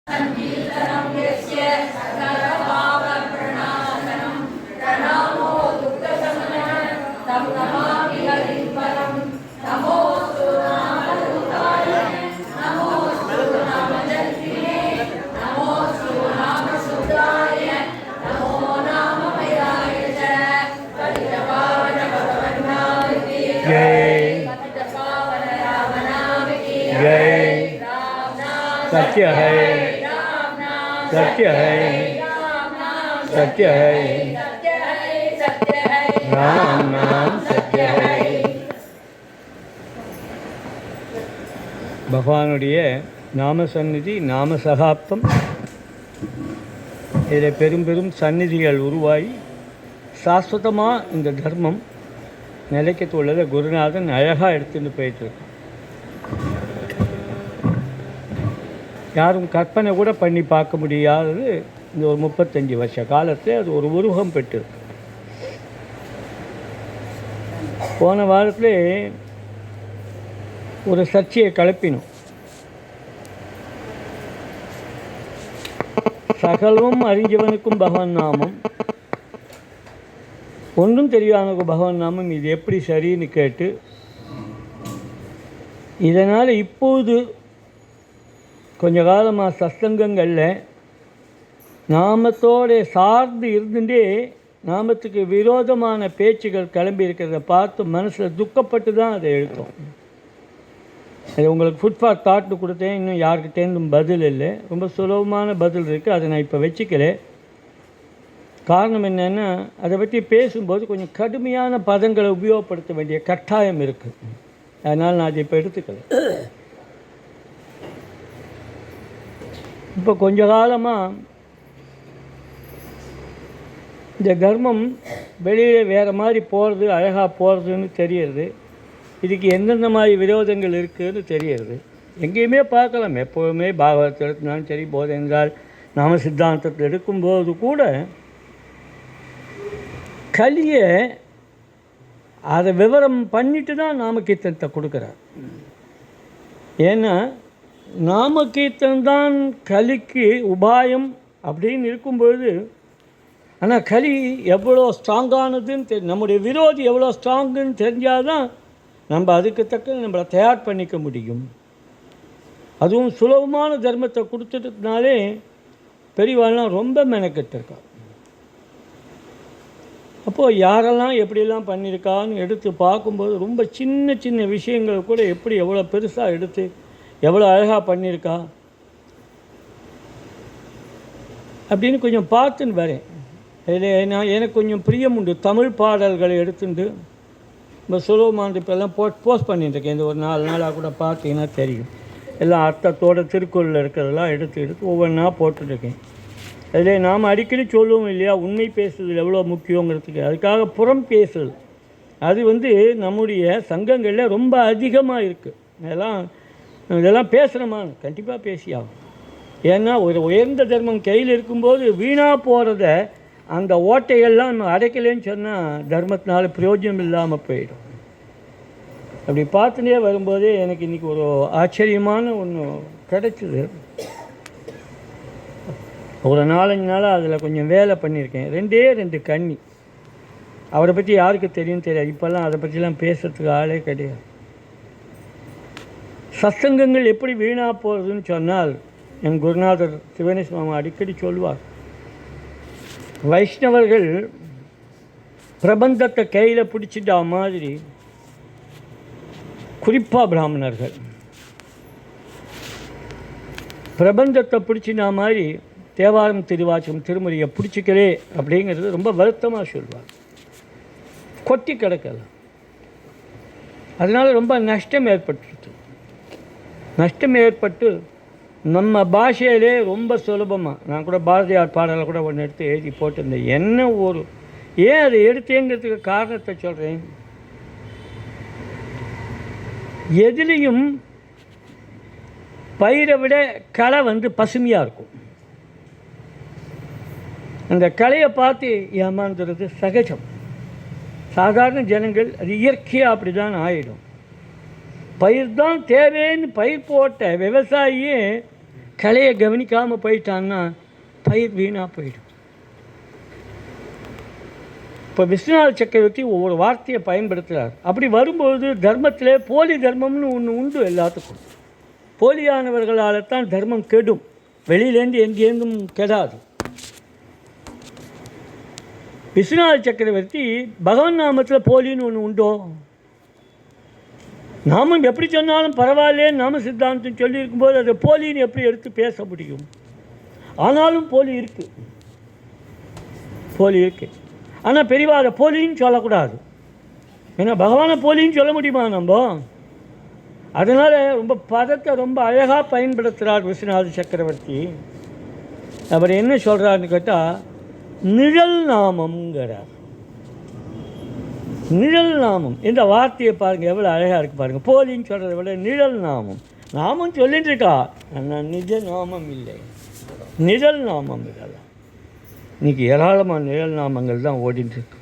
सङ्कीर्तनं यस्य सकलपापप्रणाशनं प्रणामो दुःखशमनः तं नमामि हरिं परं नमोऽस्तु नामरूपाय नमोऽस्तु नामजन्त्रिणे नमोऽस्तु नामसुताय नमो नाममयाय च पतितपावन भगवन्नाम की जय पतितपावन रामनाम की जय सत्य है सत्य है सत्य है राम नाम सत्य है. பகவானுடைய நாம சந்நிதி நாம சகாப்தம் இதில் பெரும் பெரும் சந்நிதிகள் உருவாகி சாஸ்வதமாக இந்த தர்மம் நிலைக்கத்துள்ளதை குருநாதன் அழகாக எடுத்துகிட்டு போயிட்டுருக்கான். யாரும் கற்பனை கூட பண்ணி பார்க்க முடியாதது இந்த ஒரு 35 வருஷ காலத்தில் அது ஒரு உருவம் பெற்றிருக்கு. போன வாரத்தில் ஒரு சர்ச்சையை கிளப்பினோம். சகலமும் அறிஞ்சவனுக்கும் பகவான் நாமம், ஒன்றும் தெரியாதவனுக்கு பகவான் நாமம், இது எப்படி சரின்னு கேட்டு இதனால் இப்போது கொஞ்ச காலமாக சத்சங்கங்களில் நாமத்தோடு சார்ந்து இருந்துட்டே நாமத்துக்கு விரோதமான பேச்சுகள் கிளம்பி இருக்கிறத பார்த்து மனசில் துக்கப்பட்டு தான் அதை எழுத்தோம். அது உங்களுக்கு ஃபுட் ஃபார் தாட்னு கொடுத்தேன். இன்னும் யாருக்கிட்டேருந்தும் பதில் இல்லை. ரொம்ப சுலபமான பதில் இருக்குது. அதை நான் இப்போ வச்சுக்கல. காரணம் என்னென்னா, அதை பற்றி பேசும்போது கொஞ்சம் கடுமையான பதங்களை உபயோகப்படுத்த வேண்டிய கட்டாயம் இருக்குது. அதனால் நான் அதை இப்போ எடுத்துக்கல. இப்போ கொஞ்ச காலமாக இந்த கர்மம் வெளியில் வேறு மாதிரி போகிறது, அழகாக போகிறதுன்னு தெரியுது. இதுக்கு எந்தெந்த மாதிரி விரோதங்கள் இருக்குதுன்னு தெரியுது. எங்கேயுமே பார்க்கலாம். எப்போவுமே பாகவதத்தில் எடுத்தினாலும் சரி, போதை என்றால் நாம சித்தாந்தத்தில் எடுக்கும்போது கூட கலியை அதை விவரம் பண்ணிட்டு தான் நாம கீர்த்தனத்தை கொடுக்குறார். ஏன்னா நாமகீர்த்தன் கலிக்கு உபாயம் அப்படின்னு இருக்கும்பொழுது, ஆனால் கலி எவ்வளோ ஸ்ட்ராங்கானதுன்னு நம்முடைய விரோதி எவ்வளோ ஸ்ட்ராங்குன்னு தெரிஞ்சால் தான் நம்ம அதுக்கு தக்க நம்மளை தயார் பண்ணிக்க முடியும். அதுவும் சுலபமான தர்மத்தை கொடுத்துட்டதுனாலே பெரியவாள்லாம் ரொம்ப மெனக்கெட்டிருக்கா. அப்போது யாரெல்லாம் எப்படியெல்லாம் பண்ணியிருக்கான்னு எடுத்து பார்க்கும்போது ரொம்ப சின்ன சின்ன விஷயங்கள் கூட எப்படி எவ்வளோ பெருசாக எடுத்து எவ்வளோ அழகாக பண்ணியிருக்கா அப்படின்னு கொஞ்சம் பார்த்துன்னு வரேன். அதில் எனக்கு கொஞ்சம் பிரியம் உண்டு. தமிழ் பாடல்களை எடுத்துட்டு இப்போ சுலபமான இப்போல்லாம் போஸ்ட் பண்ணிட்டுருக்கேன். இந்த ஒரு 4 நாளாக கூட பார்த்தீங்கன்னா தெரியும். எல்லாம் அர்த்தத்தோடு திருக்குறளில் இருக்கிறதெல்லாம் எடுத்து ஒவ்வொன்றா போட்டுருக்கேன். அதில் நாம் அடிக்கடி சொல்லுவோம் இல்லையா, உண்மை பேசுதல் எவ்வளோ முக்கியங்கிறதுக்கு. அதுக்காக புறம் பேசுதல் அது நம்முடைய சங்கங்களில் ரொம்ப அதிகமாக இருக்குது. இதெல்லாம் பேசுகிறோமான்னு கண்டிப்பாக பேசியாகும். ஏன்னா ஒரு உயர்ந்த தர்மம் கையில் இருக்கும்போது வீணாக போகிறத அந்த ஓட்டைகள்லாம் நம்ம அடைக்கலைன்னு சொன்னால் தர்மத்தினால பிரயோஜனம் இல்லாமல் போயிடும். அப்படி பார்த்துட்டே வரும்போதே எனக்கு இன்றைக்கி ஒரு ஆச்சரியமான ஒன்று கிடச்சிது. ஒரு 4-5 நாளாக அதில் கொஞ்சம் வேலை பண்ணியிருக்கேன். 2 கன்னி. அவரை பற்றி யாருக்கு தெரியும் தெரியாது. இப்போல்லாம் அதை பற்றிலாம் பேசுகிறதுக்கு ஆளே கிடையாது. சத்சங்கங்கள் எப்படி வீணாக போகிறதுன்னு சொன்னால், என் குருநாதர் சிவனேஷ் மாமா அடிக்கடி சொல்வார், வைஷ்ணவர்கள் பிரபந்தத்தை கையில் பிடிச்சிட்டா மாதிரி, குறிப்பாக பிராமணர்கள் பிரபந்தத்தை பிடிச்சினா மாதிரி தேவாரம் திருவாச்சகம் திருமுறையை பிடிச்சிக்கலே அப்படிங்கிறது ரொம்ப வருத்தமாக சொல்வார். கொட்டி கிடக்கலாம். அதனால் ரொம்ப நஷ்டம் ஏற்பட்டு நம்ம பாஷையிலே ரொம்ப சுலபமாக, நான் கூட பாரதியார் பாடலை கூட ஒன்று எடுத்து எழுதி போட்டிருந்தேன். என்ன ஏன் அதை எடுத்தேங்கிறதுக்கு காரணத்தை சொல்கிறேன். எதுலேயும் பயிரை விட களை பசுமையாக இருக்கும். அந்த கலையை பார்த்து ஏமாந்துறது சகஜம். சாதாரண ஜனங்கள் அது இயற்கையாக அப்படி தான் ஆகிடும். பயிர் தான் தேவைன்னு பயிர் போட்ட விவசாயியே கலையை கவனிக்காமல் போயிட்டான்னா பயிர் வீணாக போயிடும். இப்போ விஸ்வநாத சக்கரவர்த்தி ஒவ்வொரு வார்த்தையை பயன்படுத்துகிறார். அப்படி வரும்போது தர்மத்தில் போலி தர்மம்னு ஒன்று உண்டு. எல்லாத்துக்கும் போலியானவர்களால் தான் தர்மம் கெடும், வெளியிலேருந்து எங்கேருந்தும் கெடாது. விஸ்வநாத சக்கரவர்த்தி பகவன் நாமத்தில் போலின்னு ஒன்று உண்டோ? நாமும் எப்படி சொன்னாலும் பரவாயில்ல நாம சித்தாந்தம் சொல்லியிருக்கும்போது அதை போலின்னு எப்படி எடுத்து பேச முடியும்? ஆனாலும் போலி இருக்குது, போலி இருக்குது. ஆனால் பெரியவா அதை போலின்னு சொல்லக்கூடாது. ஏன்னா பகவானை போலின்னு சொல்ல முடியுமா நம்ம? அதனால் ரொம்ப பதத்தை ரொம்ப அழகாக பயன்படுத்துகிறார் விஸ்வநாத சக்கரவர்த்தி. அவர் என்ன சொல்கிறாருன்னு கேட்டால் நிழல் நாமம்ங்கிறார். நிழல் நாமம் என்ற வார்த்தையை பாருங்கள், எவ்வளோ அழகாக இருக்குது பாருங்கள். போலின்னு சொல்கிறத விட நிழல் நாமம். நாமம் சொல்லிட்டு இருக்கா, ஆனால் நிஜ நாமம் இல்லை, நிழல் நாமம் இதெல்லாம். இன்றைக்கி ஏராளமான நிழல் நாமங்கள் தான் ஓடிட்டுருக்கு.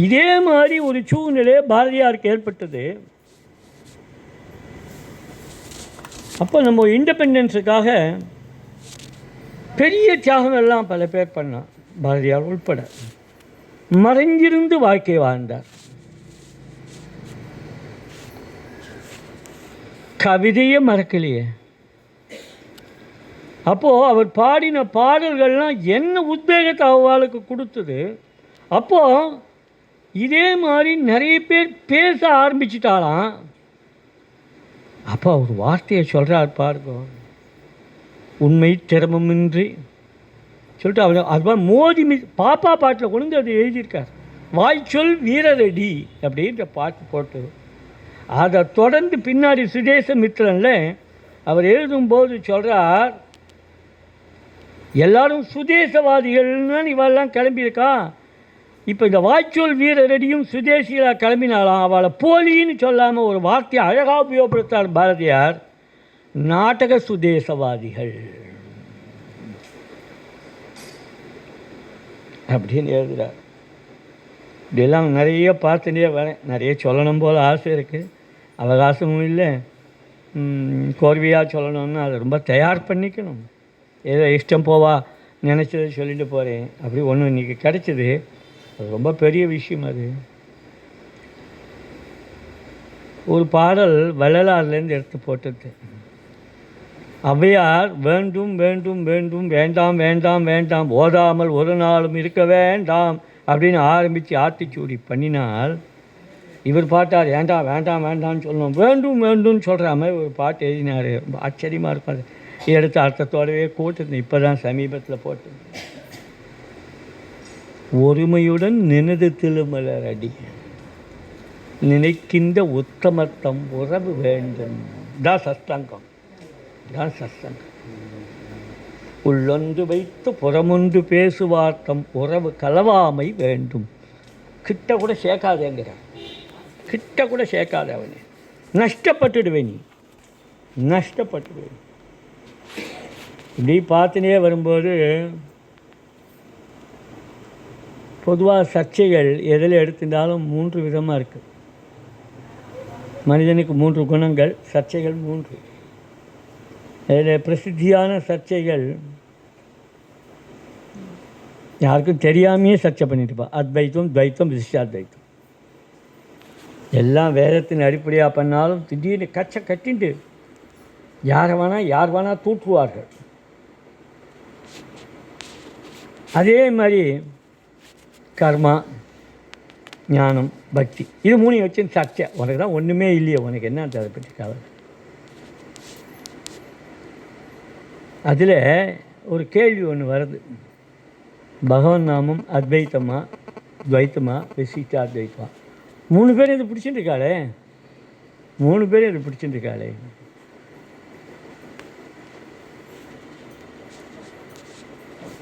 இதே மாதிரி ஒரு சூழ்நிலை பாரதியாருக்கு ஏற்பட்டது. அப்போ நம்ம இண்டிபெண்டன்ஸுக்காக பெரிய தியாகம் எல்லாம் பல பேர் பண்ணார், பாரதியார் உள்பட. மறைஞ்சிருந்து வாழ்க்கை வாழ்ந்தார். கவிதையே மறக்கலையே. அப்போது அவர் பாடின பாடல்கள்லாம் என்ன உத்வேகத்தை அவளுக்கு கொடுத்தது. அப்போது இதே மாதிரி நிறைய பேர் பேச ஆரம்பிச்சிட்டாலாம். அப்போ அவர் வார்த்தையை சொல்கிறார் பாருங்க, உண்மை திறமமின்றி சொல்லிட்டு அவர் அதுதான் மோதி பாப்பா பாட்டில் கொண்டு அது எழுதியிருக்கார். வாய்ச்சொல் வீரரடி அப்படின்ற பாட்டு போட்டு அதை தொடர்ந்து பின்னாடி சுதேசமித்திரனில் அவர் எழுதும்போது சொல்கிறார், எல்லாரும் சுதேசவாதிகள்னு இவெல்லாம் கிளம்பியிருக்கா. இப்போ இந்த வாய்ச்சொல் வீரரடியும் சுதேசிகளாக கிளம்பினாலாம். அவளை போலின்னு சொல்லாமல் ஒரு வார்த்தையை அழகாக உபயோகப்படுத்தார் பாரதியார், நாடக சுதேசவாதிகள் அப்படின்னு எழுதுகிறார். இப்படியெல்லாம் நிறைய பார்த்துட்டே வரேன். நிறைய சொல்லணும் போல் ஆசை இருக்குது, அவகாசமும் இல்லை. கோர்வையாக சொல்லணும்னா அதை ரொம்ப தயார் பண்ணிக்கணும். ஏதோ இஷ்டம் போவா நினச்சதை சொல்லிட்டு போகிறேன், அப்படி ஒன்று இன்றைக்கி கிடச்சிது. அது ரொம்ப பெரிய விஷயம். அது ஒரு பாடல் வள்ளலார்லேருந்து எடுத்து போட்டது. ஔவையார் வேண்டும் வேண்டும் வேண்டும், வேண்டாம் வேண்டாம் வேண்டாம், ஓதாமல் ஒரு நாளும் இருக்க வேண்டாம் அப்படின்னு ஆரம்பித்து ஆத்திச்சூடி பண்ணினால், இவர் பாட்டார் வேண்டாம் வேண்டாம் வேண்டாம்னு சொல்லணும், வேண்டும் வேண்டும்னு சொல்கிற மாதிரி ஒரு பாட்டு எழுதினார். ரொம்ப ஆச்சரியமாக இருப்பார். எடுத்து அர்த்தத்தோடவே போட்டுருந்தேன், இப்போ தான் சமீபத்தில் போட்டு. ஒருமையுடன் நினது திருமலர் அடி நினைக்கின்ற உத்தமத்தம் உறவு வேண்டும் தான் சஸ்தாங்கம், தான் சஸ்தாங்கம். உள்ளொன்று வைத்து புறமொன்று பேசுவார்த்தம் உறவு கலவாமை வேண்டும். கிட்ட கூட சேர்க்காதேங்கிறான், கிட்ட கூட சேர்க்காத அவனே, நஷ்டப்பட்டுடுவேன், நீ நஷ்டப்பட்டுடுவேன். இப்படி பார்த்துனே வரும்போது பொதுவாக சர்ச்சைகள் எதில் எடுத்திருந்தாலும் 3 விதமாக இருக்குது. மனிதனுக்கு 3 குணங்கள், சர்ச்சைகள் 3. அதில் பிரசித்தியான சர்ச்சைகள் யாருக்கும் தெரியாமையே சர்ச்சை பண்ணிட்டுப்பா. அத்வைத்தம், துவைத்தம், விசிஷ்டாத்வைத்தம் எல்லாம் வேதத்தின் அடிப்படையாக பண்ணாலும் திடீர்னு கட்டிட்டு யார் வேணால் தூற்றுவார்கள். அதே மாதிரி கர்மா, ஞானம், பக்தி, இது 3 வச்சு சர்ச்சை. உனக்கு தான் ஒன்றுமே இல்லையே, உனக்கு என்ன அதை பற்றி கவலை. அதில் ஒரு கேள்வி ஒன்று வருது, பகவன் நாமம் அத்வைத்தமா துவைத்தமா விசிஷ்டாத்வைத்தமா? 3 பேர் இது பிடிச்சிட்டுருக்காளே, 3 பேர் இது பிடிச்சிட்டுருக்காளே.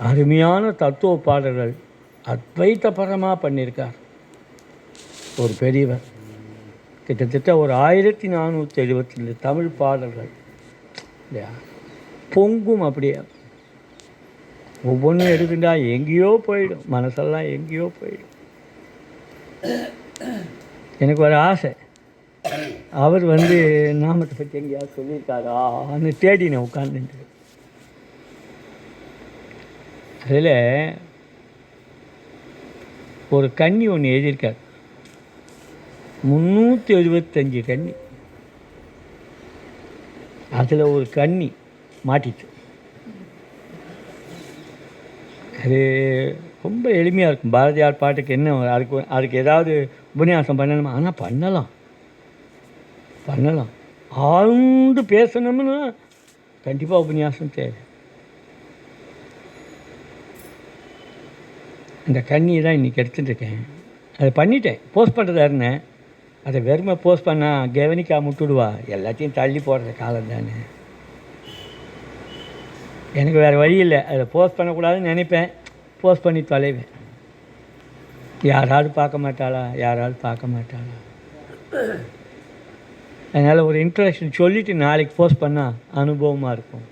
அருமையான தத்துவ பாடல்கள் அத்வைத்த பரமாக பண்ணியிருக்கார் ஒரு பெரியவர். கிட்டத்தட்ட ஒரு 1472 தமிழ் பாடல்கள் இல்லையா, பொங்கும். அப்படியே ஒவ்வொன்றும் எடுத்துட்டா எங்கேயோ போயிடும், மனசெல்லாம் எங்கேயோ போயிடும். எனக்கு ஒரு ஆசை, அவர் நாமத்தை பற்றி எங்கேயாவது சொல்லியிருக்காரான்னு தேடினேன் உட்காந்துட்டு. அதில் ஒரு கன்னி ஒன்று எழுதியிருக்கார். 375 கன்னி. அதில் ஒரு கன்னி மாட்டிச்சு. அது ரொம்ப எளிமையாக இருக்கும். பாரதியார் பாட்டுக்கு என்ன அதுக்கு ஏதாவது உபன்யாசம் பண்ணணுமா? ஆனால் பண்ணலாம். ஆழ்ந்து பேசணும்னு கண்டிப்பாக உபன்யாசம் தேவை. அந்த கண்ணியை தான் இன்றைக்கி எடுத்துட்டுருக்கேன். அதை பண்ணிட்டேன், போஸ்ட் பண்ணுறதா இருந்தேன். அதை வெறுமை போஸ்ட் பண்ணால் கவனிக்காம விட்டுடுவா. எல்லாத்தையும் தள்ளி போடுற காலம் தானே. எனக்கு வேறு வழி இல்லை. அதை போஸ்ட் பண்ணக்கூடாதுன்னு நினைப்பேன், போஸ்ட் பண்ணி தொலைவேன். யாராவது பார்க்க மாட்டாளா. அதனால் ஒரு இன்ட்ரடக்ஷன் சொல்லிவிட்டு நாளைக்கு போஸ்ட் பண்ணால் அனுபவமாக இருக்கும்.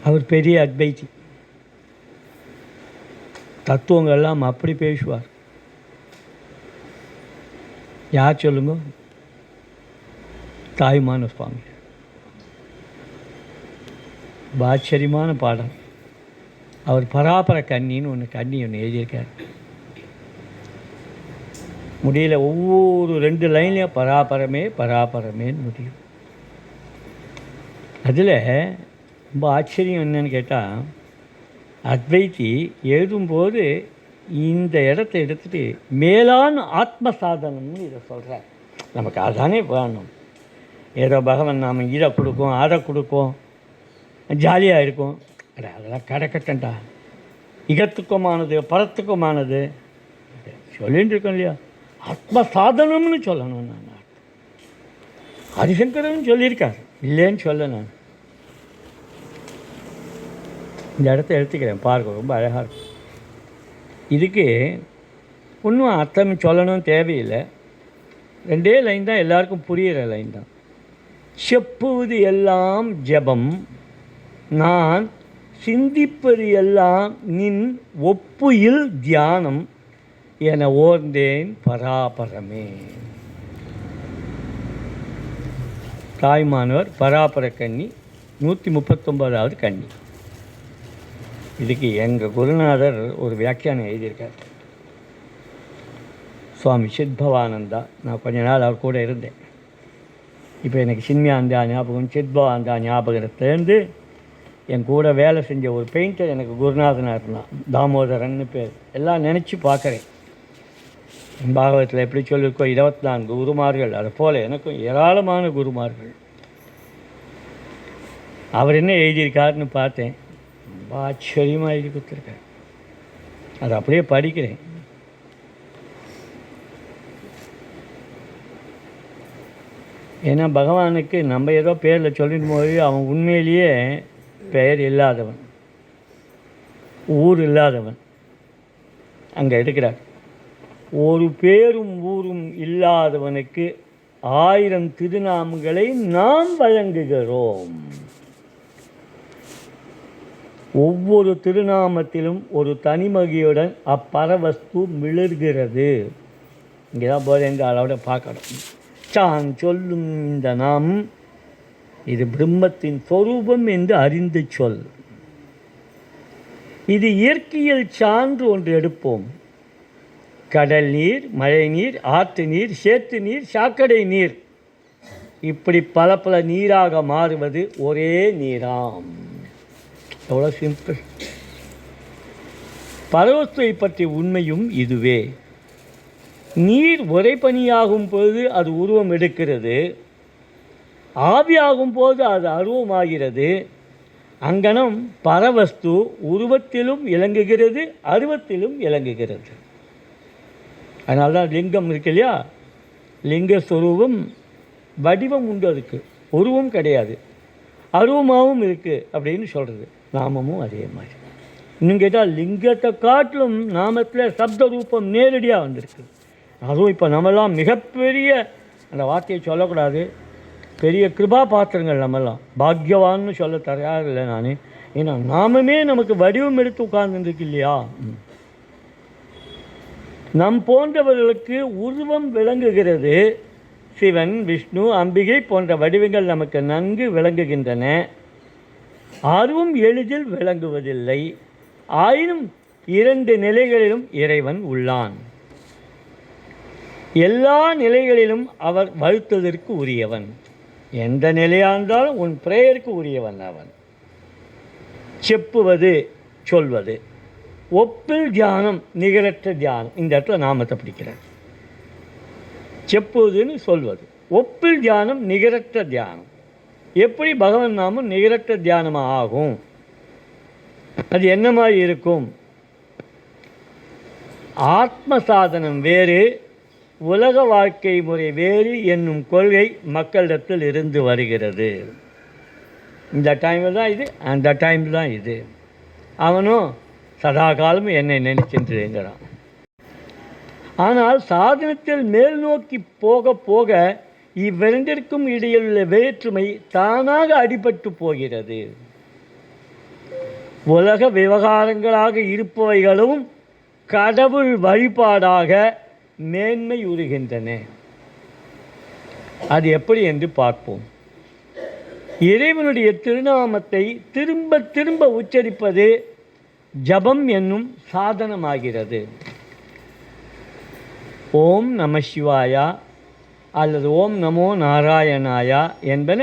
அவர் பெரிய அத்வைதி. தத்துவங்கள்லாம் அப்படி பேசுவார். யார் சொல்லுங்க? தாயுமான சுவாமி. ஆச்சரியமான பாடம். அவர் பராபர கன்னின்னு ஒன்று எழுதியிருக்கார். முடியல, ஒவ்வொரு 2 லைன்லையும் பராபரமேன்னு முடியும். அதில் ரொம்ப ஆச்சரியம் என்னன்னு கேட்டால், அத்வைத்தி எழுதும்போது இந்த இடத்த எடுத்துகிட்டு மேலான ஆத்ம சாதனம்னு இதை சொல்கிறார். நமக்கு அதுதானே வேணும். ஏதோ பகவான் நாம் இதை கொடுக்கும், அதை கொடுக்கும், ஜாலியாக இருக்கும். அதெல்லாம் கடக்கட்டண்டா. இகத்துக்குமானது பரத்துக்குமானது சொல்லிட்டு இருக்கோம் இல்லையா? ஆத்ம சாதனம்னு சொல்லணும். நான் ஹரிசங்கரன் சொல்லியிருக்கார், இல்லைன்னு சொல்ல. நான் இந்த இடத்த எடுத்துக்கிறேன், பார்க்க ரொம்ப அழகாக இருக்கும். இதுக்கு ஒன்றும் அர்த்தம் சொல்லணும் தேவையில்லை. 2 லைன் தான், எல்லாருக்கும் புரிகிற லைன் தான். செப்புவது எல்லாம் ஜபம், நான் சிந்திப்பது எல்லாம் நின் ஒப்புயில் தியானம் என ஓர்ந்தேன் பராபரமே. தாய்மானவர் பராபர கன்னி, 139வது கன்னி. இதுக்கு எங்கள் குருநாதர் ஒரு வியாக்கியானம் எழுதியிருக்கார், சுவாமி சித்பவானந்தா. நான் கொஞ்ச நாள் அவர் கூட இருந்தேன். இப்போ எனக்கு சின்மியாந்தா ஞாபகம், சித்பவானந்தா ஞாபகத்திலேருந்து என் கூட வேலை செஞ்ச ஒரு பெயிண்டர் எனக்கு குருநாதனாக இருந்தான், தாமோதரன்னு பேர். எல்லாம் நினச்சி பார்க்குறேன். பாகவத்தில் எப்படி சொல்லியிருக்கோ 24 குருமார்கள், அதை போல் எனக்கும் ஏராளமான குருமார்கள். அவர் என்ன எழுதியிருக்காருன்னு பார்த்தேன். ரொம்ப ஆச்சரியமாக எழுதி கொடுத்துருக்கார். அதை அப்படியே படிக்கிறேன். ஏன்னா பகவானுக்கு நம்ம ஏதோ பேரில் சொல்லிட்டு போது அவன் உண்மையிலேயே பெயர் இல்லாதவன், ஊர் இல்லாதவன். அங்கே இருக்கிறார். ஒரு பேரும் ஊரும் இல்லாதவனுக்கு 1000 திருநாமங்களை நாம் வழங்குகிறோம். ஒவ்வொரு திருநாமத்திலும் ஒரு தனிமகியுடன் அப்பரவஸ்து மிளர்கிறது. இங்கே தான் போது எங்கள் அளவோட பார்க்கணும். சான் சொல்லும் இந்த நாமம் இது பிரம்மத்தின் சொரூபம் என்று அறிந்து சொல். இது இயற்கையில் சான்று ஒன்று எடுப்போம். கடல் நீர், மழை நீர், ஆற்று நீர், சேத்து நீர், சாக்கடை நீர், இப்படி பல பல நீராக மாறுவது ஒரே நீராம். எவ்வளோ சிம்பிள். பரவஸ்துவை பற்றிய உண்மையும் இதுவே. நீர் உறைபனியாகும் போது அது உருவம் எடுக்கிறது, ஆவியாகும் போது அது அருவமாகிறது. அங்கனம் பரவஸ்து உருவத்திலும் இலங்குகிறது, அருவத்திலும் இலங்குகிறது. அதனால்தான் லிங்கம் இருக்கு இல்லையா? லிங்க ஸ்வரூபம் வடிவம் உண்டு, அதுக்கு உருவம் கிடையாது, அருவமாகவும் இருக்குது அப்படின்னு சொல்கிறது. நாமமும் அதே மாதிரி. இன்னும் கேட்டால் லிங்கத்தை காட்டிலும் நாமத்தில் சப்த ரூபம் நேரடியாக வந்திருக்கு. அதுவும் இப்போ நம்மெல்லாம் மிகப்பெரிய, அந்த வார்த்தையை சொல்லக்கூடாது, பெரிய கிருபா பாத்திரங்கள். நம்மெல்லாம் பாக்யவான்னு சொல்ல தயாரில்லை நான். ஏன்னா நாமமே நமக்கு வடிவம் எடுத்து உட்கார்ந்துருக்கு இல்லையா? நம் போன்றவர்களுக்கு உருவம் விளங்குகிறது. சிவன், விஷ்ணு, அம்பிகை போன்ற வடிவங்கள் நமக்கு நன்கு விளங்குகின்றன. அதுவும் எளிதில் விளங்குவதில்லை. ஆயினும் 2 நிலைகளிலும் இறைவன் உள்ளான். எல்லா நிலைகளிலும் அவர் வாழ்த்துவதற்கு உரியவன். எந்த நிலையாஇருந்தாலும் உன் பிரேயருக்கு உரியவன் அவன். செப்புவது, சொல்வது. ஒப்பில் தியானம், நிகரற்ற தியானம். இந்த இடத்துல நாமத்தை பிடிக்கிறார். செப்புவதுன்னு சொல்வது. ஒப்பில் தியானம், நிகரற்ற தியானம். எப்படி பகவன் நாமம் நிகரற்ற தியானமாக ஆகும்? அது என்ன மாதிரி இருக்கும்? ஆத்ம சாதனம் வேறு, உலக வாழ்க்கை முறை வேறு என்னும் கொள்கை மக்களிடத்தில் இருந்து வருகிறது. இந்த டைமில் தான் இது, அந்த டைமில் தான் இது. அவனும் சதா காலமும் என்னை நினைச்சிருக்கிறான். ஆனால் சாதனத்தில் மேல் நோக்கி போக போக இவ்விரண்டிற்கும் இடையில் உள்ள வேற்றுமை தானாக அடிபட்டு போகிறது. உலக விவகாரங்களாக இருப்பவைகளும் கடவுள் வழிபாடாக மேன்மை உறுகின்றன. அது எப்படி என்று பார்ப்போம். இறைவனுடைய திருநாமத்தை திரும்ப திரும்ப உச்சரிப்பது ஜபம் என்னும் சாதனமாகிறது. ஓம் நம சிவாயா அல்லது ஓம் நமோ நாராயணாயா என்பன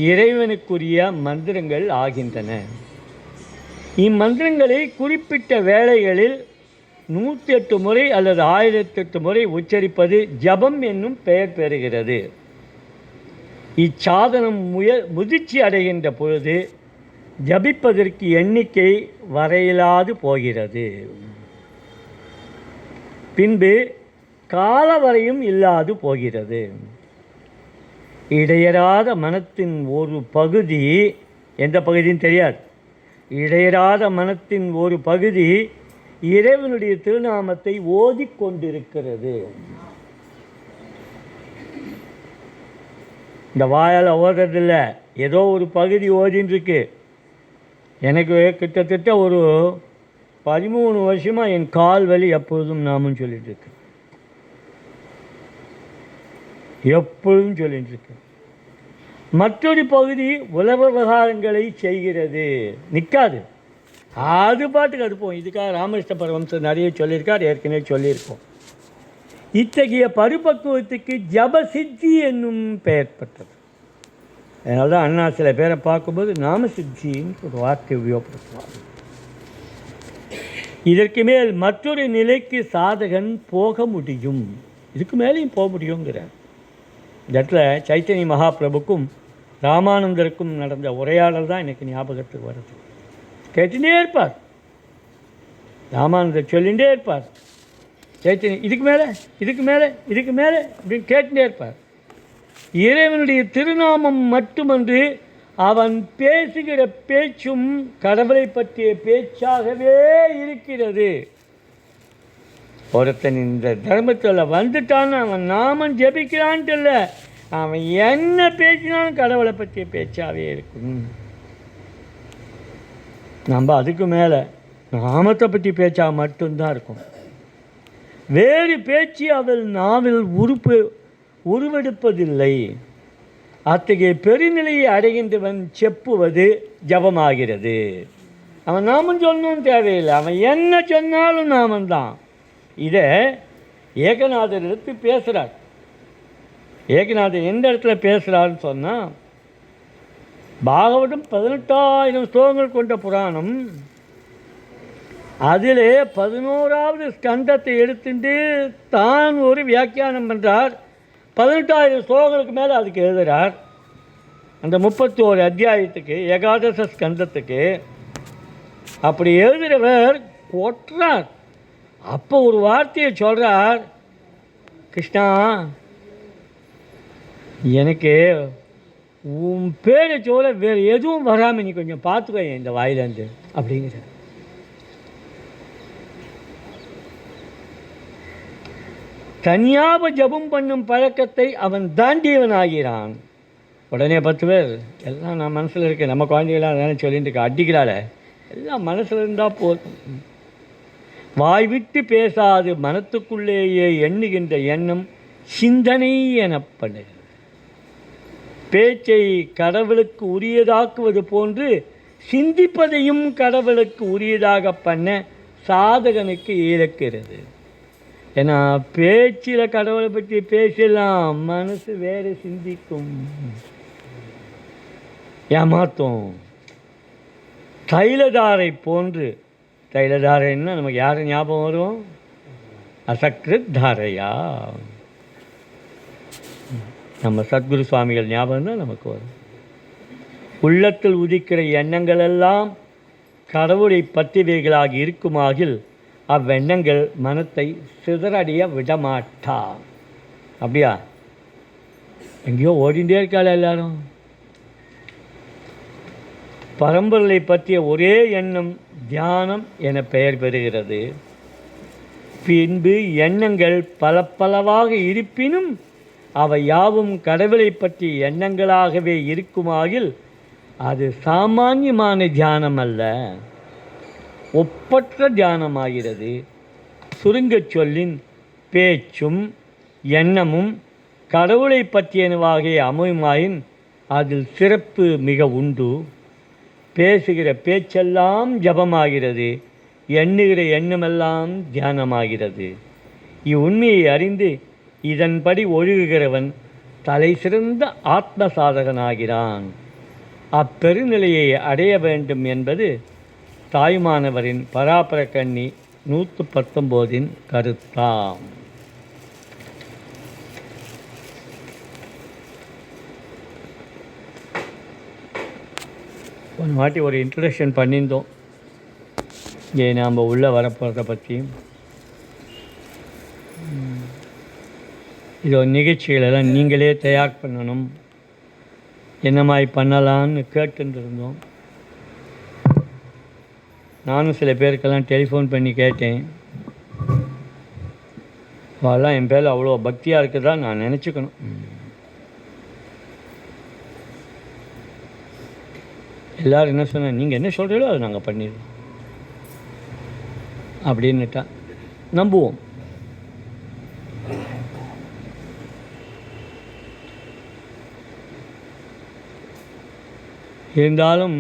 இறைவனுக்குரிய மந்திரங்கள் ஆகின்றன. இம்மந்திரங்களை குறிப்பிட்ட வேளைகளில் 108 முறை அல்லது 1008 முறை உச்சரிப்பது ஜபம் என்னும் பெயர் பெறுகிறது. இச்சாதனம் முதிர்ச்சி அடைகின்ற பொழுது ஜபிப்பதற்கு எண்ணிக்கை வரையிலாது போகிறது. பின்பு காலவரையும் இல்லாது போகிறது. இடையறாத மனத்தின் ஒரு பகுதி, எந்த பகுதின்னு தெரியாது, இடையறாத மனத்தின் ஒரு பகுதி இறைவனுடைய திருநாமத்தை ஓதிக்கொண்டிருக்கிறது. இந்த வாயால் ஓதுறதில்ல, ஏதோ ஒரு பகுதி ஓதின்னு இருக்கு. எனக்கு கிட்டத்தட்ட ஒரு 13 வருஷமாக என் கால் வலி எப்பொழுதும் நாமும் சொல்லிட்டு இருக்கு, எப்பொழுதும் சொல்லிட்டு இருக்கு. மற்றொரு பகுதி உலக விவகாரங்களை செய்கிறது, நிற்காது, அது பாட்டுக்கு அடுப்போம். இதுக்காக ராமகிருஷ்ண பரமஹம்சர் நிறைய சொல்லியிருக்கார், ஏற்கனவே சொல்லியிருக்கோம். இத்தகைய பரிபக்குவத்துக்கு ஜபசித்தி என்னும் பெயர் பெற்றது. அதனால தான் அண்ணா சில பேரை பார்க்கும்போது நாமசித்தின்னு ஒரு வார்த்தை உபயோகப்படுத்துவார். இதற்கு மேல் மற்றொரு நிலைக்கு சாதகன் போக முடியும், இதுக்கு மேலேயும் போக முடியுங்கிறார். இந்த இடத்துல சைத்தன்ய மகாபிரபுக்கும் ராமானந்தருக்கும் நடந்த உரையாடல் தான் எனக்கு ஞாபகத்துக்கு வருது. கேட்டுட்டே இருப்பார், ராமானந்தர் சொல்லிகிட்டே இருப்பார், சைத்தன்ய இதுக்கு மேலே இதுக்கு மேலே இதுக்கு மேலே அப்படின்னு கேட்டுட்டே இருப்பார். இறைவனுடைய திருநாமம் மட்டுமன்று அவன் பேசுகிற பேச்சும் கடவுளை பற்றிய பேச்சாகவே இருக்கிறது. ஒருத்தன் இந்த தர்மத்தில் வந்துட்டான்னு அவன் நாமம் ஜபிக்கிறான்ட்டு இல்லை, அவன் என்ன பேசினாலும் கடவுளை பற்றிய பேச்சாகவே இருக்கும். நம்ம அதுக்கு மேலே நாமத்தை பற்றி பேச்சா மட்டும்தான் இருக்கும். வேறு பேச்சு அவள் நாவில் உருவெடுப்பதில்லை. அத்தகைய பெருநிலையை அடைகின்றவன் செப்புவது ஜபமாகிறது. அவன் நாமம் சொல்லணும்னு தேவையில்லை, அவன் என்ன சொன்னாலும் நாமந்தான். இதை ஏகநாதர் எடுத்து பேசுகிறார். ஏகநாதர் எந்த இடத்துல பேசுகிறாருன்னு சொன்னால், பாகவதம் 18,000 ஸ்லோகங்கள் கொண்ட புராணம். அதில் 11வது ஸ்கந்தத்தை எடுத்துட்டு தான் ஒரு வியாக்கியானம் பண்ணுறார். 18,000 ஸ்லோகங்களுக்கு மேலே அதுக்கு எழுதுகிறார். அந்த 31 அத்தியாயத்துக்கு, ஏகாதச ஸ்கந்தத்துக்கு அப்படி எழுதுகிறவர் கொட்டுறார். அப்போ ஒரு வார்த்தையை சொல்கிறார், கிருஷ்ணா எனக்கு உன் பேரை சொல்ல வேறு எதுவும் வராமல் நீ கொஞ்சம் பார்த்துக்கோ இந்த வாயிலேருந்து அப்படிங்கிற. தனியாக ஜபம் பண்ணும் பழக்கத்தை அவன் தாண்டியவன் ஆகிறான். உடனே 10 பேர் எல்லாம் நான் மனசில் இருக்கேன், நம்ம குழந்தைகளாக தானே சொல்லிட்டு இருக்க, அடிக்கிறாள், எல்லாம் மனசில் இருந்தால் போதும். வாய்விட்டு பேசாது மனத்துக்குள்ளேயே எண்ணுகின்ற எண்ணம் சிந்தனை எனப்படுகிறது. பேச்சை கடவுளுக்கு உரியதாக்குவது போன்று சிந்திப்பதையும் கடவுளுக்கு உரியதாக பண்ண சாதகனுக்கு இயலுக்கிறது. ஏன்னா பேச்சில் கடவுளை பற்றி பேசலாம், மனசு வேறு சிந்திக்கும், ஏமாத்தும். தைலதாரை போன்று, தைலதாரைன்னா நமக்கு யார் ஞாபகம் வரும்? அசக்ருத் தாரையா, நம்ம சத்குரு சுவாமிகள் ஞாபகம் தான் நமக்கு வரும். உள்ளத்தில் உதிக்கிற எண்ணங்கள் எல்லாம் கடவுளை பற்றியவைகளாக இருக்குமாகில் அவ்வெண்ணங்கள் மனத்தை சிதறடைய விடமாட்டா. அப்படியா? எங்கேயோ ஓடிண்டே இருக்காள் எல்லாரும். பரம்பொருளை பற்றிய ஒரே எண்ணம் தியானம் என பெயர் பெறுகிறது. பின்பு எண்ணங்கள் பல பலவாக இருப்பினும் அவை யாவும் கடவுளை பற்றிய எண்ணங்களாகவே இருக்குமாகில் அது சாமானியமான தியானம் அல்ல, ஒப்பற்ற தியானமாகிறது. சுருங்கச் சொல்லின் பேச்சும் எண்ணமும் கடவுளை பற்றியனவாக அமையுமாயின் அதில் சிறப்பு மிக உண்டு. பேசுகிற பேச்செல்லாம் ஜபமாகிறது, எண்ணுகிற எண்ணமெல்லாம் தியானமாகிறது. இவ்வுண்மையை அறிந்து இதன்படி ஒழுகுகிறவன் தலை சிறந்த ஆத்ம சாதகனாகிறான். அப்பெருநிலையை அடைய வேண்டும் என்பது தாய்மானவரின் பராபர கண்ணி 119 கருத்தாம். ஒரு வாட்டி ஒரு இன்ட்ரடக்ஷன் பண்ணியிருந்தோம், இங்கே நாம் உள்ளே வரப்போகிறத பற்றியும். இதோ நிகழ்ச்சிகளெல்லாம் நீங்களே தயார் பண்ணணும், என்ன மாதிரி பண்ணலான்னு கேட்டுருந்தோம். நானும் சில பேருக்கெல்லாம் டெலிஃபோன் பண்ணி கேட்டேன். அவெல்லாம் என் பேரில் அவ்வளோ பக்தியாக இருக்குதா நான் நினச்சிக்கணும். எல்லோரும் என்ன சொன்னால், நீங்கள் என்ன சொல்கிறீங்களோ அதை நாங்கள் பண்ணிடுவோம் அப்படின்னுட்டா நம்புவோம். இருந்தாலும்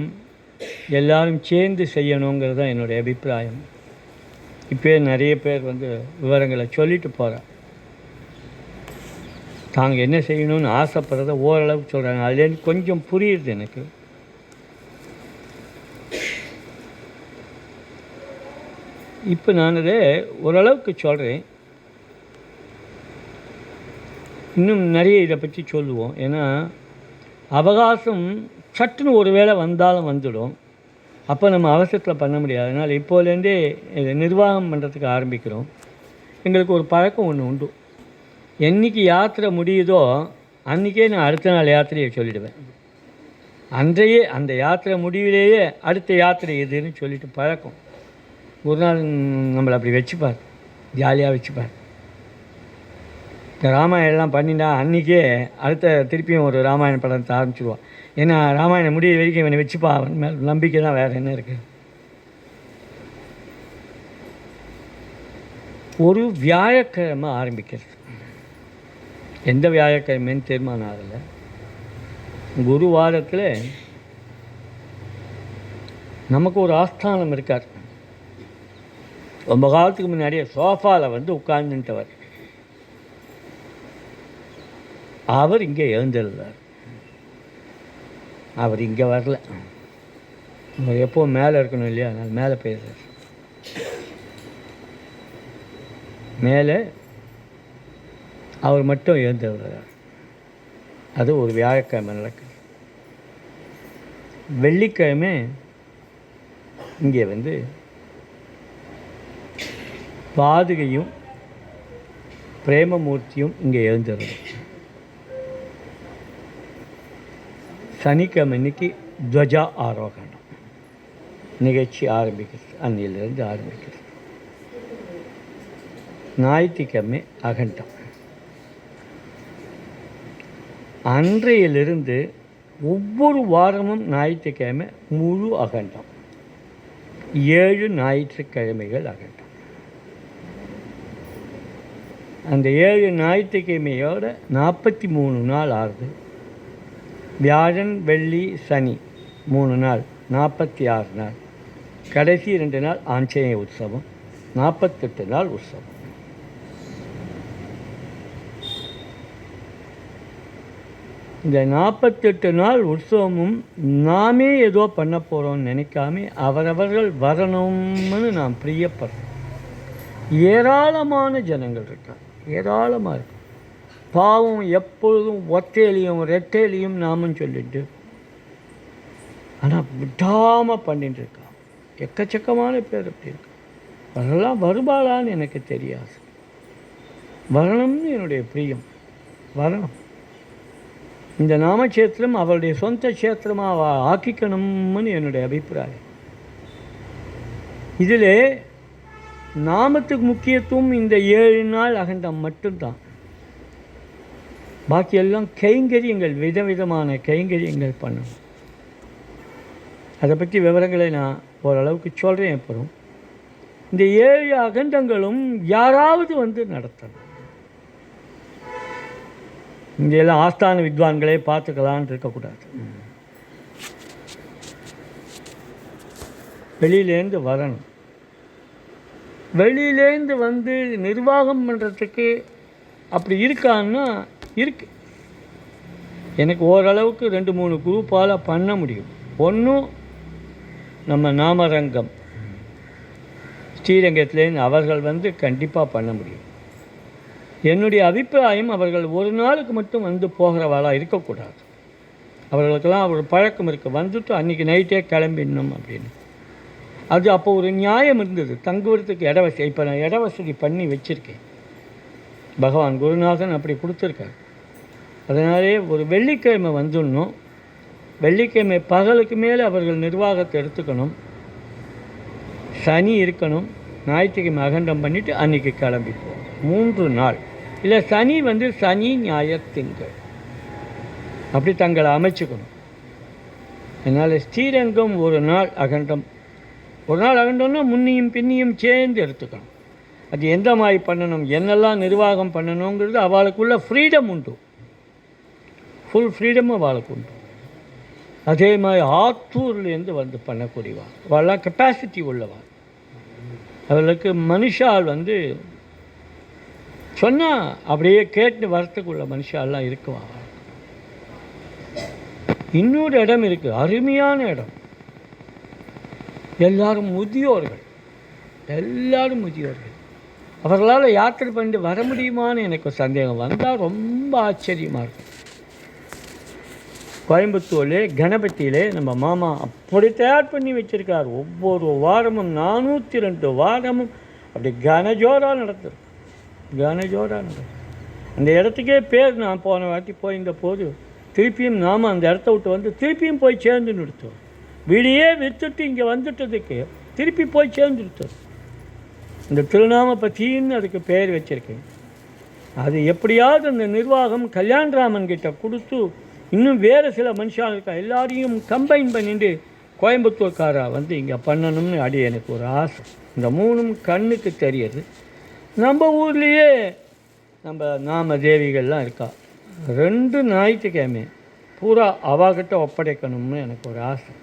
எல்லாரும் சேர்ந்து செய்யணுங்கிறது தான் என்னுடைய அபிப்பிராயம். இப்போ நிறைய பேர் விவரங்களை சொல்லிட்டு போகிறா, தாங்க என்ன செய்யணும்னு ஆசைப்படுறத ஓரளவுக்கு சொல்கிறாங்க. அதுலேருந்து கொஞ்சம் புரியுது எனக்கு. இப்போ நான் அதை ஓரளவுக்கு சொல்கிறேன், இன்னும் நிறைய இதை பற்றி சொல்லுவோம். ஏன்னா அவகாசம் சட்டுன்னு ஒரு வேளை வந்தாலும் வந்துடும், அப்போ நம்ம அவசரத்தில் பண்ண முடியாது. அதனால் இப்போலேருந்தே இதை நிர்வாகம் பண்ணுறதுக்கு ஆரம்பிக்கிறோம். எங்களுக்கு ஒரு பழக்கம் ஒன்று உண்டு, என்றைக்கு யாத்திரை முடியுதோ அன்றைக்கே நான் அடுத்த நாள் யாத்திரையை சொல்லிவிடுவேன். அன்றையே அந்த யாத்திரை முடிவிலேயே அடுத்த யாத்திரை எதுன்னு சொல்லிட்டு பழக்கம். ஒரு நாள் நம்மளை அப்படி வச்சுப்பார், ஜாலியாக வச்சுப்பார். இந்த ராமாயணம்லாம் பண்ணினா அன்றைக்கே அடுத்த திருப்பியும் ஒரு ராமாயண படத்தை ஆரம்பிச்சிடுவான். ஏன்னா ராமாயணம் முடிய வரைக்கும் இவனை வச்சுப்பா, அவன் மேல் நம்பிக்கை தான், வேறு என்ன இருக்குது. ஒரு வியாழக்கிழமை ஆரம்பிக்கிறது, எந்த வியாழக்கிழமைன்னு தீர்மானம் ஆகலை. குருவாரத்தில் நமக்கு ஒரு ஆஸ்தானம் இருக்கார். ரொம்ப காலத்துக்கு முன்னாடியே சோஃபாவில் உட்கார்ந்துட்டவர். அவர் இங்கே எழுந்திருந்தார். அவர் இங்கே வரல, அவர் எப்போவும் மேலே இருக்கணும் இல்லையா, அதனால் மேலே போயிடுறார். மேலே அவர் மட்டும் எழுந்திருந்தார். அது ஒரு வியாழக்கிழமை நடக்குது. வெள்ளிக்கிழமை இங்கே பாதுகையும் பிரேமமூர்த்தியும் இங்கே எழுந்துருது. சனிக்கிழமை இன்னைக்கு துவஜா ஆரோகணம் நிகழ்ச்சி ஆரம்பிக்கிறது, அன்னிலிருந்து ஆரம்பிக்கிறது. ஞாயிற்றுக்கிழமை அகண்டம். அன்றையிலிருந்து ஒவ்வொரு வாரமும் ஞாயிற்றுக்கிழமை முழு அகண்டம், 7 ஞாயிற்றுக்கிழமைகள் அகண்டம். அந்த 7 ஞாயிற்றுக்கிழமையோட 43 நாள் ஆகுது. வியாழன் வெள்ளி சனி 3 நாள் 46 நாள். கடைசி 2 நாள் ஆஞ்சநேய உற்சவம், 48 நாள் உற்சவம். இந்த 48 நாள் உற்சவமும் நாமே ஏதோ பண்ண போகிறோம்னு நினைக்காம அவரவர்கள் வரணும்னு நான் பிரியப்படுறேன். ஏராளமான ஜனங்கள் இருக்காங்க, ஏராளமாக இருக்கு. பாவம் எப்பொழுதும் ஒத்தையிலையும் ரெட்டையிலையும் நாமும் சொல்லிட்டு, ஆனால் விடாமல் பண்ணிட்டு இருக்கான். எக்கச்சக்கமான பேர் அப்படி இருக்கு. அதெல்லாம் வருவாளான்னு எனக்கு தெரியாது. வரணும்னு என்னுடைய பிரியம், வரணும். இந்த நாமக்ஷேத்திரம் அவருடைய சொந்த க்ஷேத்திரமாக ஆக்கிக்கணும்னு என்னுடைய அபிப்பிராயம். இதில் நாமத்துக்கு முக்கியத்துவம் இந்த 7 நாள் அகண்டம் மட்டும்தான். பாக்கி எல்லாம் கைங்கரியங்கள், விதவிதமான கைங்கரியங்கள் பண்ணணும். அதை பற்றி விவரங்களை நான் ஓரளவுக்கு சொல்கிறேன். அப்புறம் இந்த 7 அகண்டங்களும் யாராவது வந்து நடத்தணும். இங்கெல்லாம் ஆஸ்தான வித்வான்களே பார்த்துக்கலான்னு இருக்கக்கூடாது. வெளியிலேருந்து வரணும். வெளியிலேருந்து வந்து நிர்வாகம் பண்ணுறதுக்கு அப்படி இருக்கான்னா இருக்கு. எனக்கு ஓரளவுக்கு 2-3 குரூப்பால் பண்ண முடியும். ஒன்றும் நம்ம நாமரங்கம் ஸ்ரீரங்கத்துலேருந்து அவர்கள் வந்து கண்டிப்பாக பண்ண முடியும். என்னுடைய அபிப்பிராயம், அவர்கள் ஒரு நாளுக்கு மட்டும் வந்து போகிறவாளாக இருக்கக்கூடாது. அவர்களுக்கெல்லாம் ஒரு பழக்கம் இருக்குது, வந்துட்டு அன்றைக்கி நைட்டே கிளம்பிடணும் அப்படின்னு. அது அப்போ ஒரு நியாயம் இருந்தது, தங்குவதுக்கு இட வசதி. இப்போ நான் இட வசதி பண்ணி வச்சுருக்கேன். பகவான் குருநாதன் அப்படி கொடுத்துருக்காரு. அதனாலே ஒரு வெள்ளிக்கிழமை வந்துடணும். வெள்ளிக்கிழமை பகலுக்கு மேலே அவர்கள் நிர்வாகத்தை எடுத்துக்கணும். சனி இருக்கணும். ஞாயிற்றுக்கிழமை அகண்டம் பண்ணிவிட்டு அன்றைக்கி கிளம்பிப்போம். 3 நாள். இல்லை சனி வந்து சனி ஞாயிறு திங்கள் அப்படி தங்களை அமைச்சுக்கணும். அதனால் ஸ்ரீரங்கம் ஒரு நாள் அகண்டம். ஒரு நாள் அகண்டம்னா முன்னியும் பின்னியும் சேர்ந்து எடுத்துக்கணும். அது எந்த மாதிரி பண்ணணும், என்னெல்லாம் நிர்வாகம் பண்ணணுங்கிறது அவளுக்குள்ள ஃப்ரீடம் உண்டு. ஃபுல் ஃப்ரீடம் அவளுக்கு உண்டு. அதே மாதிரி ஆத்தூர்லேருந்து வந்து பண்ணக்கூடியவா, அவெல்லாம் கெப்பாசிட்டி உள்ளவா. அவளுக்கு மனுஷால் வந்து சொன்னால் அப்படியே கேட்டு வரத்துக்குள்ள மனுஷாலாம் இருக்குவா. இன்னொரு இடம் இருக்குது, அருமையான இடம். எல்லாரும் முதியோர்கள், எல்லாரும் முதியோர்கள். அவர்களால் யாத்திரை பண்ணிட்டு வர முடியுமான்னு எனக்கு சந்தேகம். வந்தால் ரொம்ப ஆச்சரியமாக இருக்கும். கோயம்புத்தூர்லே கணபதியிலே நம்ம மாமா அப்படி தயார் பண்ணி வச்சுருக்கார். ஒவ்வொரு வாரமும் 402 வாரமும் அப்படி கனஜோராக நடத்தும். கனஜோராக நடக்கும். அந்த இடத்துக்கே பேர். நான் போன வாட்டி போயிருந்த போது திருப்பியும் நாம் அந்த இடத்த விட்டு வந்து திருப்பியும் போய் சேர்ந்து நிறுத்துவோம். வீடியே விற்றுட்டு இங்கே வந்துட்டதுக்கு திருப்பி போய் சேர்ந்து நிறுத்துவோம். இந்த திருநாமபதின்னு அதுக்கு பேர் வச்சுருக்கேன். அது எப்படியாவது அந்த நிர்வாகம் கல்யாணராமன் கிட்ட கொடுத்து இன்னும் வேறு சில மனுஷால் இருக்கா எல்லாரையும் கம்பைன் பண்ணிட்டு கோயம்புத்தூர்காரா வந்து இங்கே பண்ணணும்னு அடி எனக்கு ஒரு ஆசை. இந்த 3ம் கண்ணுக்கு தெரியுது. நம்ம ஊர்லேயே நம்ம நாம தேவிகள்லாம் இருக்கா. 2 ஞாயிற்றுக்கிழமை பூரா அவாகிட்ட ஒப்படைக்கணும்னு எனக்கு ஒரு ஆசை.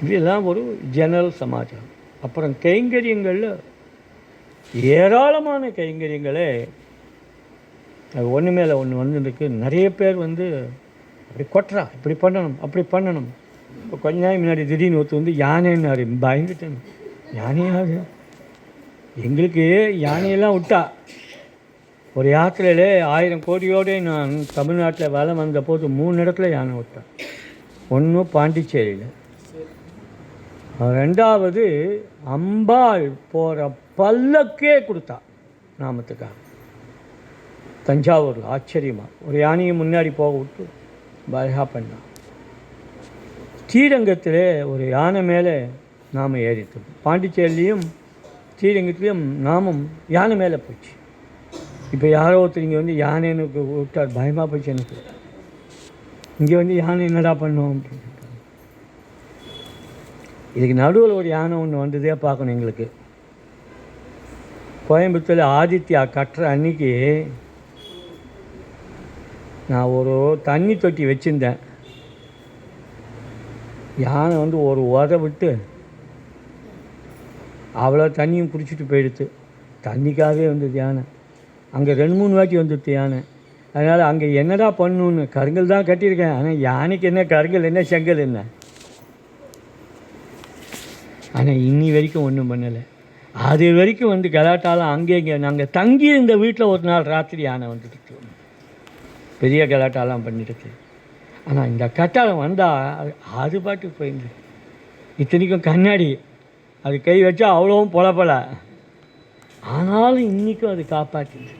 இதெல்லாம் ஒரு ஜெனரல் சமாச்சாரம். அப்புறம் கைங்கரியங்களில் ஏராளமான கைங்கரியங்களே அது ஒன்று மேலே ஒன்று வந்துருக்கு. நிறைய பேர் வந்து அப்படி கொட்டுறா, இப்படி பண்ணணும் அப்படி பண்ணணும். இப்போ கொஞ்ச நாள் முன்னாடி திடீர்னு ஒருத்தர் வந்து யானைன்னாரு. பயந்துட்டேன். யானையாது எங்களுக்கு யானையெல்லாம் விட்டா. ஒரு யாத்திரையில் 1000 கோடியோடு நான் தமிழ்நாட்டில் வேலை வந்த போது 3 இடத்துல யானை விட்டேன். ஒன்று பாண்டிச்சேரியில், 2வது அம்பாள் போகிற பல்லக்கே கொடுத்தா நாமத்துக்காக. தஞ்சாவூரில் ஆச்சரியமாக ஒரு யானையை முன்னாடி போக விட்டு பலகா பண்ணான். ஸ்ரீரங்கத்தில் ஒரு யானை மேலே நாம ஏறிட்டோம். பாண்டிச்சேரிலையும் ஸ்ரீரங்கத்துலேயும் நாமும் யானை மேலே போச்சு. இப்போ யாரோ ஒருத்தர் இங்கே வந்து யானைன்னு விட்டார். பயமாக போச்சு எனக்கு. இங்கே வந்து யானை என்னடா பண்ணோம் அப்படின்னு. இதுக்கு நடுவில் ஒரு யானை ஒன்று வந்ததே பார்க்கணும் எங்களுக்கு. கோயம்புத்தூர் ஆதித்யா கட்டுற அன்னைக்கு நான் ஒரு தண்ணி தொட்டி வச்சுருந்தேன். யானை வந்து ஒரு உத விட்டு அவ்வளோ தண்ணியும் குடிச்சிட்டு போயிடுத்து. தண்ணிக்காகவே வந்தது யானை. அங்கே 2-3 வாட்டி வந்துடுது யானை. அதனால் அங்கே என்னடா பண்ணணுன்னு கருங்கல் தான் கட்டியிருக்கேன். ஆனால் யானைக்கு என்ன கருங்கல் என்ன செங்கல் என்ன. ஆனால் இன்னி வரைக்கும் ஒன்றும் பண்ணலை. அது வரைக்கும் வந்து கலாட்டாலாம் அங்கே இங்கே நாங்கள் தங்கி இந்த வீட்டில் ஒரு நாள் ராத்திரி யானை வந்துடுச்சு. பெரிய கலாட்டாலாம் பண்ணிடுச்சு. ஆனால் இந்த கட்டாளம் வந்தால் அது பாட்டுக்கு போயிருந்து. இத்தனைக்கும் கண்ணாடி அது கை வச்சா அவ்வளோவும் பொலப்பல. ஆனாலும் இன்றைக்கும் அது காப்பாற்றிச்சு.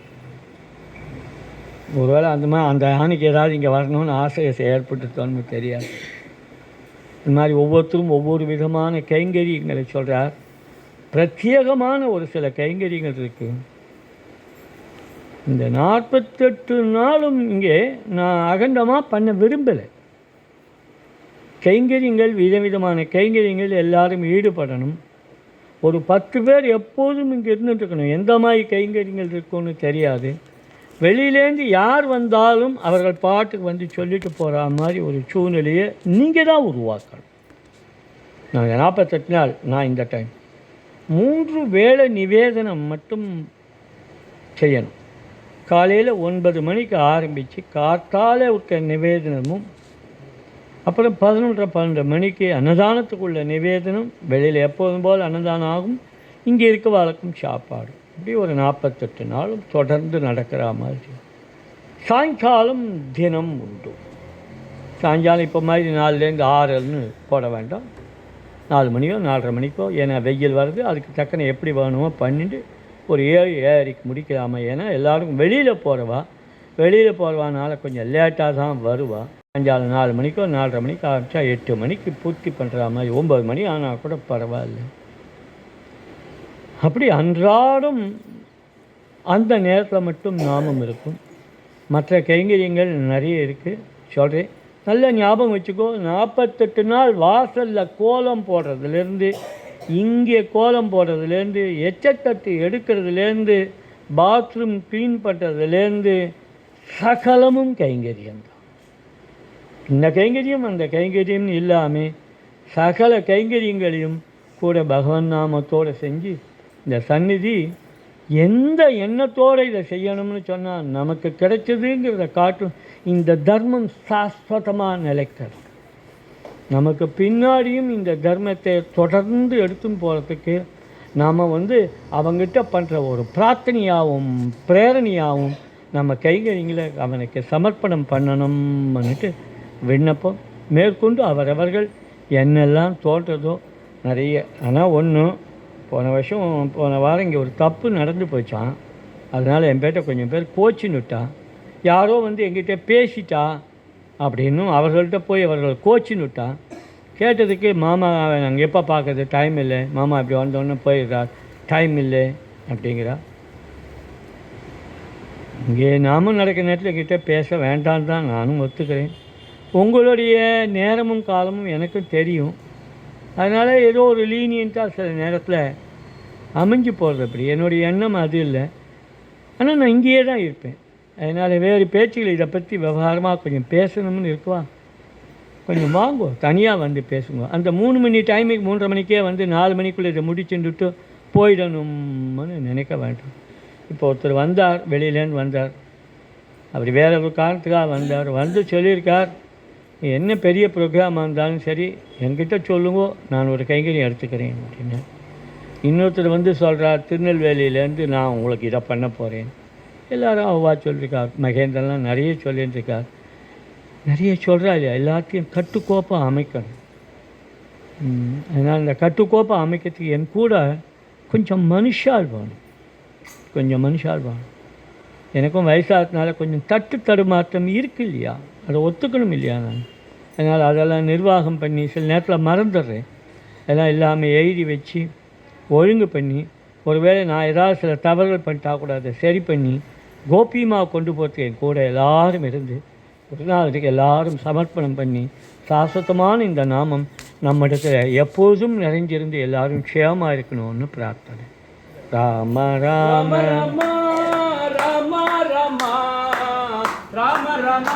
ஒருவேளை அந்த மாதிரி அந்த யானைக்கு ஏதாவது இங்கே வரணும்னு ஆசை ஏற்பட்டுத்தோன்னு தெரியாது. இந்த மாதிரி ஒவ்வொருத்தரும் ஒவ்வொரு விதமான கைங்கரியங்களை சொல்கிறார். பிரத்யேகமான ஒரு சில கைங்கரியங்கள் இருக்குது. இந்த 48 நாளும் இங்கே நான் அகண்டமாக பண்ண விரும்பலை. கைங்கரியங்கள் விதவிதமான கைங்கரியங்கள் எல்லாரும் ஈடுபடணும். ஒரு 10 பேர் எப்போதும் இங்கே இருந்துட்டுருக்கணும். எந்த மாதிரி கைங்கரியங்கள் இருக்குன்னு தெரியாது. வெளியிலேருந்து யார் வந்தாலும் அவர்கள் பாட்டுக்கு வந்து சொல்லிட்டு போகிற மாதிரி ஒரு சூழ்நிலையை நீங்கள் தான் உருவாக்கணும். நாங்கள் 48 நாள் நான் இந்த டைம் 3 வேளை நிவேதனம் மட்டும் செய்யணும். காலையில் 9 மணிக்கு ஆரம்பித்து காத்தால் இருக்க நிவேதனமும், அப்புறம் 11:30-12 மணிக்கு அன்னதானத்துக்குள்ள நிவேதனம். வெளியில் எப்போதும் போல் அன்னதானம் ஆகும். இங்கே இருக்க வழக்கம் சாப்பாடு. இப்படி ஒரு 48 நாளும் தொடர்ந்து நடக்கிற மாதிரி. சாயங்காலம் தினம் உண்டு. சாயங்காலம் இப்போ மாதிரி 4லேருந்து 6ன்னு போட வேண்டாம். 4 மணியோ 4:30 மணிக்கோ. ஏன்னா வெயில் வருது, அதுக்கு தக்கன எப்படி வேணுமோ பண்ணிட்டு ஒரு 7-7:30 முடிக்கலாமா. ஏன்னா எல்லோரும் வெளியில் போகிறவானால கொஞ்சம் லேட்டாக தான் வருவா. சாயங்காலம் 4 மணிக்கோ 4:30 மணிக்கு ஆரம்பித்தா 8 மணிக்கு பூர்த்தி பண்ணுற மாதிரி. 9 மணி ஆனால் கூட பரவாயில்ல. அப்படி அன்றாடம் அந்த நேரத்தில் மட்டும் நாமம் இருக்கும். மற்ற கைங்கரியங்கள் நிறைய இருக்குது, சொல்கிறேன். நல்ல ஞாபகம் வச்சுக்கோ. 48 நாள் வாசலில் கோலம் போடுறதுலேருந்து, இங்கே கோலம் போடுறதுலேருந்து, எச்சத்தட்டு எடுக்கிறதுலேருந்து, பாத்ரூம் க்ளீன் பண்ணுறதுலேருந்து சகலமும் கைங்கரியம்தான். இந்த கைங்கரியம் அந்த கைங்கரியம் இல்லாமல் சகல கைங்கரியங்களையும் கூட பகவன் நாமத்தோடு செஞ்சு இந்த சந்நிதி எந்த எண்ணத்தோடு இதை செய்யணும்னு சொன்னால் நமக்கு கிடைச்சதுங்கிறத காட்டும். இந்த தர்மம் சாஸ்வதமாக நிலைக்கிறது. நமக்கு பின்னாடியும் இந்த தர்மத்தை தொடர்ந்து எடுத்துன்னு போகிறதுக்கு நாம் அவங்ககிட்ட பண்ணுற ஒரு பிரார்த்தனையாகவும் பிரேரணையாகவும் நம்ம கைகறிங்களை அவனுக்கு சமர்ப்பணம் பண்ணணும்னுட்டு விண்ணப்பம். மேற்கொண்டு அவரவர்கள் என்னெல்லாம் தோன்றதோ நிறைய. ஆனால் போன வாரம் இங்கே ஒரு தப்பு நடந்து போச்சான். அதனால் என் பேர்ட்ட கொஞ்சம் பேர் கோச்சின்னுட்டான். யாரோ எங்கிட்ட பேசிட்டா அப்படின்னும் அவர்கள்ட்ட போய் அவர்கள் கோச்சின்னுட்டான். கேட்டதுக்கு மாமா நாங்கள் எப்போ பார்க்குறது, டைம் இல்லை, மாமா இப்படி வந்தோடனே போயிடுறார், டைம் இல்லை அப்படிங்கிறா. இங்கே நாமும் நடக்கிற நேரத்தில் எங்கிட்ட பேச வேண்டான்னு தான் நானும் ஒத்துக்கிறேன். உங்களுடைய நேரமும் காலமும் எனக்கும் தெரியும். அதனால் ஏதோ ஒரு லீனியண்ட்டாக சில நேரத்தில் அமைஞ்சு போகிறது. அப்படி என்னுடைய எண்ணம் அது இல்லை. ஆனால் நான் இங்கேயே தான் இருப்பேன். அதனால் வேறு பேச்சுகள் இதை பற்றி விவகாரமாக கொஞ்சம் பேசணும்னு இருக்குவா, கொஞ்சம் வாங்குவோம், தனியாக பேசுங்க. அந்த 3 மணி டைமுக்கு 3:30 மணிக்கே 4 மணிக்குள்ளே இதை முடிச்சுட்டு போயிடணும்னு நினைக்க வேண்டாம். இப்போ ஒருத்தர் வந்தார், வெளியிலேருந்து வந்தார். அப்படி வேற ஒரு காரணத்துக்காக வந்து சொல்லியிருக்கார், என்ன பெரிய ப்ரோக்ராமாக இருந்தாலும் சரி என்கிட்ட சொல்லுங்கோ, நான் ஒரு கைங்கரியம் எடுத்துக்கிறேன் அப்படின்னு. இன்னொருத்தர் சொல்கிறார், திருநெல்வேலியிலேருந்து நான் உங்களுக்கு இதை பண்ண போகிறேன். எல்லோரும் அவ்வா சொல்லியிருக்கார். மகேந்திரன்லாம் நிறைய சொல்லியிருக்கார். நிறைய சொல்கிறா இல்லையா, எல்லாத்தையும் கட்டுக்கோப்பாக அமைக்கணும். அதனால் இந்த கட்டுக்கோப்பாக அமைக்கிறதுக்கு என் கூட கொஞ்சம் மனுஷால் வேணும். எனக்கும் வயசாகிறதுனால கொஞ்சம் தடுமாற்றம் இருக்குது இல்லையா, அதை ஒத்துக்கணும் இல்லையா நான். அதனால் அதெல்லாம் நிர்வாகம் பண்ணி சில நேரத்தில் மறந்துடுறேன். அதெல்லாம் எல்லாமே எழுதி வச்சு ஒழுங்கு பண்ணி, ஒருவேளை நான் ஏதாவது சில தவறுகள் பண்ணிட்டா கூட அதை சரி பண்ணி கோபியமாக கொண்டு போகிறதுக்கு என் கூட எல்லோரும் இருந்து ஒரு நாளுக்கு எல்லோரும் சமர்ப்பணம் பண்ணி சாஸ்வதமான இந்த நாமம் நம்மிடத்தில் எப்போதும் நிறைஞ்சிருந்து எல்லோரும் க்ஷேமமாக இருக்கணும்னு பிரார்த்தனை. ராம ராம ராம ராம ராம ராம ராம